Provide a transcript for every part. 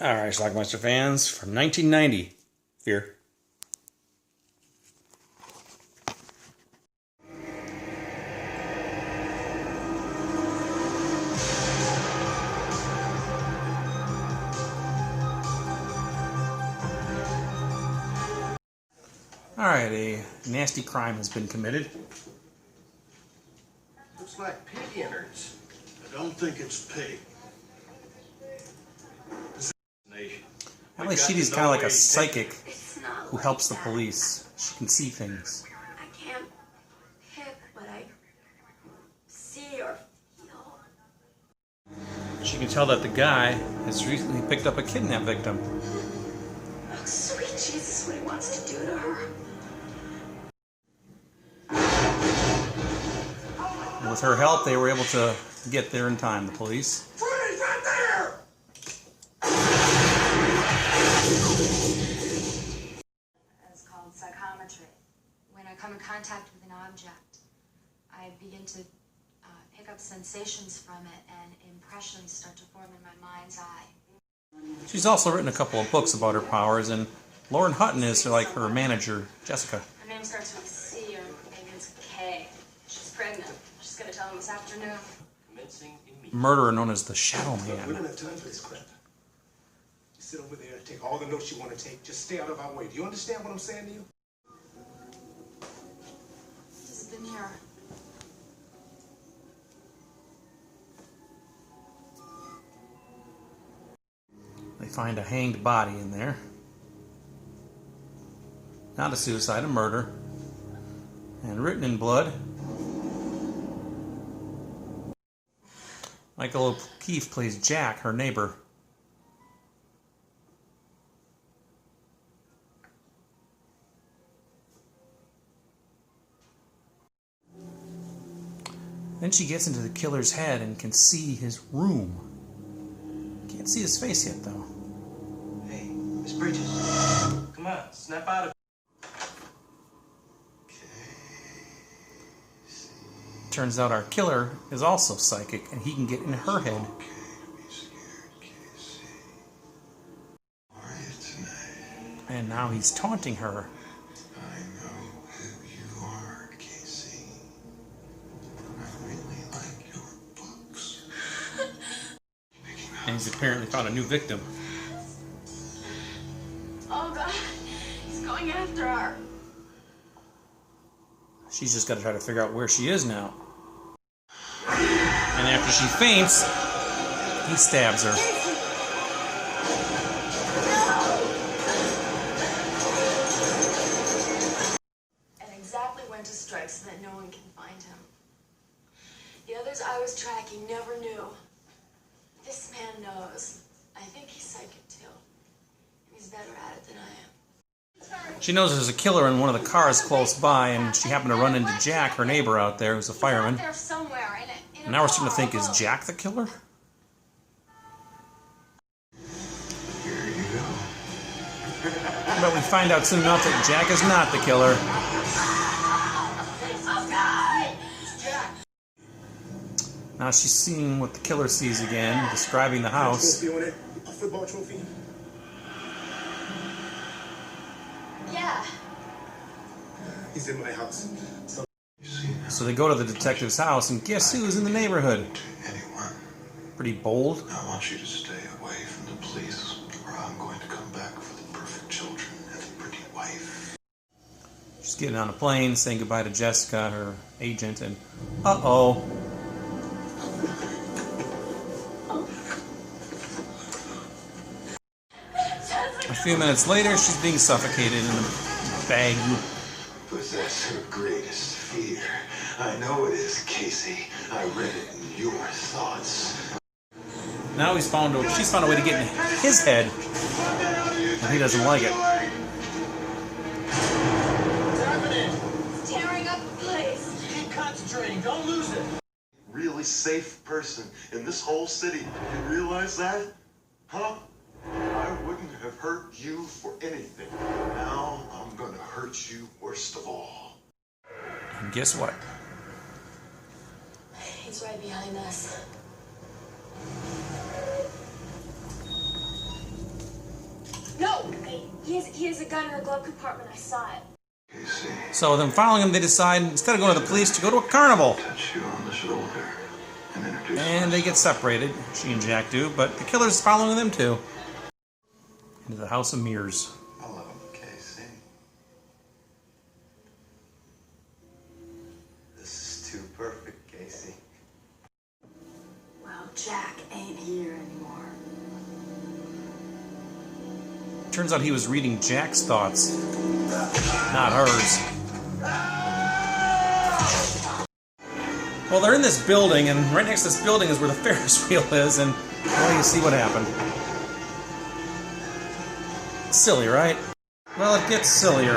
Alright, Schlockmeister fans, from 1990, Fear. Alright, a nasty crime has been committed. Looks like pig innards. I don't think it's pig. Apparently Sheedy's kind of like a psychic who helps the police. She can see things. I can't pick what I see or feel. She can tell that the guy has recently picked up a kidnap victim. Oh, sweet Jesus, what he wants to do to her. And with her help, they were able to get there in time, the police. Freeze right there! It's called psychometry. When I come in contact with an object, I begin to pick up sensations from it, and impressions start to form in my mind's eye. She's also written a couple of books about her powers, and Lauren Hutton is like her manager, Jessica. Her name starts with a C, or maybe it's a K. She's pregnant. She's going to tell him this afternoon. Murderer known as the Shadow We Man. don't have time for this crap. You sit over there and take all the notes you want to take. Just stay out of our way. Do you understand what I'm saying to you? He's been here. They find a hanged body in there. Not a suicide, a murder. And written in blood, Michael O'Keefe plays Jack, her neighbor. Then she gets into the killer's head and can see his room. Can't see his face yet, though. Hey, Miss Bridges. Come on, snap out of it. Turns out our killer is also psychic, and he can get in her head. And now he's taunting her. I know who you are, Casey. I really like your books. And he's apparently found a new victim. Oh, God. He's going after her. She's just got to try to figure out where she is now. And after she faints, he stabs her. And exactly when to strike so that no one can find him. The others I was tracking never knew. This man knows. I think he's psychic too. And he's better at it than I am. She knows there's a killer in one of the cars close by, and she happened to run into Jack, her neighbor out there, who's a fireman. There somewhere in And now we're starting to think, is Jack the killer? Here you go. But we find out soon enough that Jack is not the killer. Now she's seeing what the killer sees again, describing the house. Trophy on it? A football trophy? Yeah. He's in my house. So they go to the detective's house, and guess who's in the neighborhood? Anyone. Pretty bold. I want you to stay away from the police, or I'm going to come back for the perfect children and the pretty wife. She's getting on a plane, saying goodbye to Jessica, her agent, and uh-oh. A few minutes later, she's being suffocated in a bag. Possess her greatest fear. I know it is, Casey. I read it in your thoughts. Now she's found a way to get in his head, and he doesn't like it. What's happening? It's tearing up the place. Keep concentrating. Don't lose it. Really safe person in this whole city. You realize that? Huh? I wouldn't have hurt you for anything. Now I'm gonna hurt you worst of all. And guess what? He's right behind us. Wait, he has a gun in the glove compartment. I saw it. Casey, So then following him, they decide, instead of going to the police, to go to a carnival. touch you on the shoulder and introduce And they get separated, she and Jack do, but the killer's following them too. Into the House of Mirrors. Hello, Casey. This is too perfect, Casey. Well, Jack ain't here anymore. Turns out he was reading Jack's thoughts, not hers. Well, they're in this building, and right next to this building is where the Ferris wheel is, and well, you see what happened. Silly, right? Well, it gets sillier.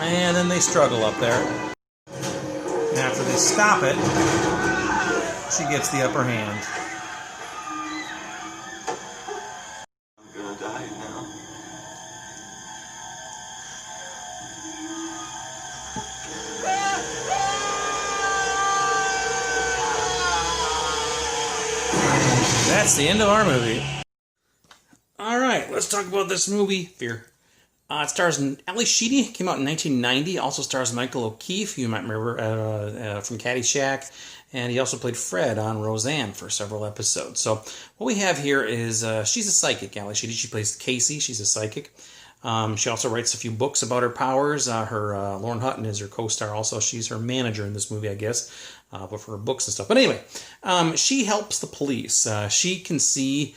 And then they struggle up there. And after they stop it, she gets the upper hand. I'm gonna die now. That's the end of our movie. Alright, let's talk about this movie, Fear. It stars Ali Sheedy, came out in 1990. Also stars Michael O'Keefe, you might remember from Caddyshack. And he also played Fred on Roseanne for several episodes. So what we have here is, she's a psychic, Ali Sheedy. She plays Casey, she's a psychic. She also writes a few books about her powers. Lauren Hutton is her co-star also. She's her manager in this movie, I guess, but for her books and stuff. But anyway, she helps the police. She can see,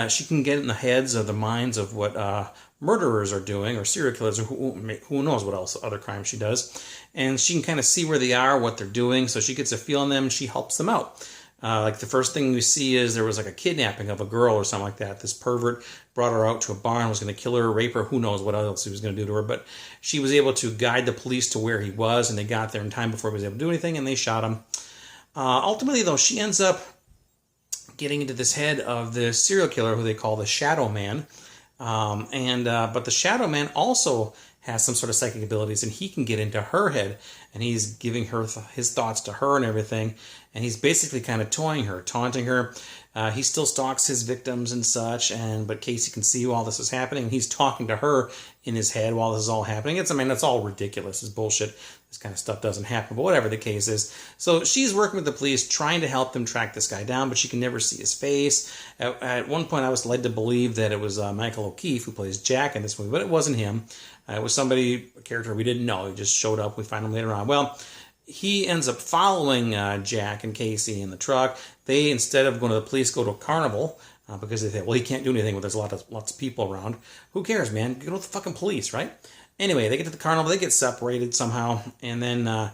she can get in the heads of the minds of what murderers are doing, or serial killers, or who knows what else, other crimes she does. And she can kind of see where they are, what they're doing, so she gets a feel on them, and she helps them out. Like the first thing we see is there was like a kidnapping of a girl or something like that. This pervert brought her out to a barn, was going to kill her, rape her, who knows what else he was going to do to her. But she was able to guide the police to where he was, and they got there in time before he was able to do anything, and they shot him. Ultimately, though, she ends up getting into this head of the serial killer who they call the Shadow Man. But the Shadow Man also has some sort of psychic abilities, and he can get into her head, and he's giving her his thoughts to her and everything, and he's basically kind of toying her, taunting her. He still stalks his victims and such, but Casey can see while this is happening, and he's talking to her in his head while this is all happening. It's all ridiculous. It's bullshit. This kind of stuff doesn't happen, but whatever the case is. So she's working with the police, trying to help them track this guy down, but she can never see his face. At one point, I was led to believe that it was Michael O'Keefe, who plays Jack in this movie, but it wasn't him. It was a character we didn't know. He just showed up. We find him later on. Well, he ends up following Jack and Casey in the truck. They, instead of going to the police, go to a carnival because they think, well, he can't do anything when there's lots of people around. Who cares, man? Go to the fucking police, right? Anyway, they get to the carnival. They get separated somehow. And then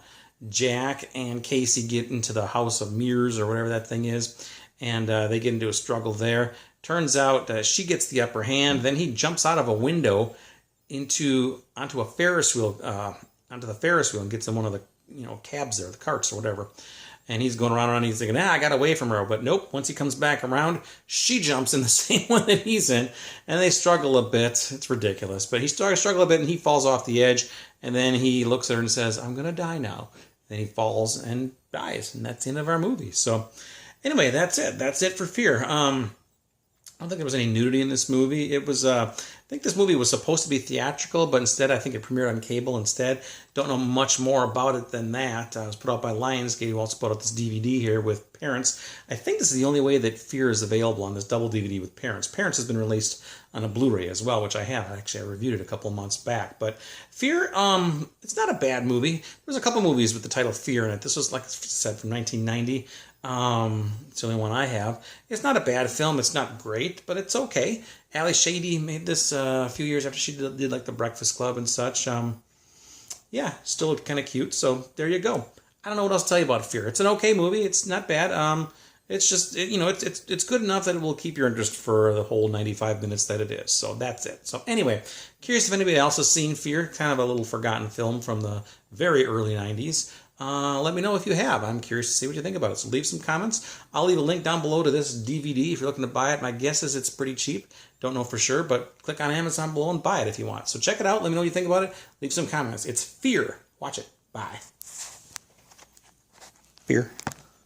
Jack and Casey get into the House of Mirrors or whatever that thing is. And they get into a struggle there. Turns out she gets the upper hand. Then he jumps out of a window onto a Ferris wheel, onto the Ferris wheel, and gets in one of the cabs there, the carts or whatever. And he's going around and he's thinking, I got away from her. But nope, once he comes back around, she jumps in the same one that he's in. And they struggle a bit. It's ridiculous. But he struggle a bit and he falls off the edge. And then he looks at her and says, I'm going to die now. Then he falls and dies. And that's the end of our movie. So anyway, that's it. That's it for Fear. I don't think there was any nudity in this movie. It was, I think this movie was supposed to be theatrical, but instead I think it premiered on cable instead. Don't know much more about it than that. It was put out by Lionsgate, who also put out this DVD here with Parents. I think this is the only way that Fear is available on this double DVD with Parents. Parents has been released on a Blu-ray as well, which I have. Actually, I reviewed it a couple months back. But Fear, it's not a bad movie. There's a couple movies with the title Fear in it. This was, like I said, from 1990. It's the only one I have. It's not a bad film. It's not great, but it's okay. Ali Sheedy made this a few years after she did like The Breakfast Club and such. Yeah, still kind of cute. So there you go. I don't know what else to tell you about Fear. It's an okay movie. It's not bad. It's just it's good enough that it will keep your interest for the whole 95 minutes that it is. So that's it. So anyway, curious if anybody else has seen Fear. Kind of a little forgotten film from the very early 90s. Let me know if you have. I'm curious to see what you think about it. So leave some comments. I'll leave a link down below to this DVD if you're looking to buy it. My guess is it's pretty cheap. Don't know for sure, but click on Amazon below and buy it if you want. So check it out. Let me know what you think about it. Leave some comments. It's Fear. Watch it. Bye. Fear.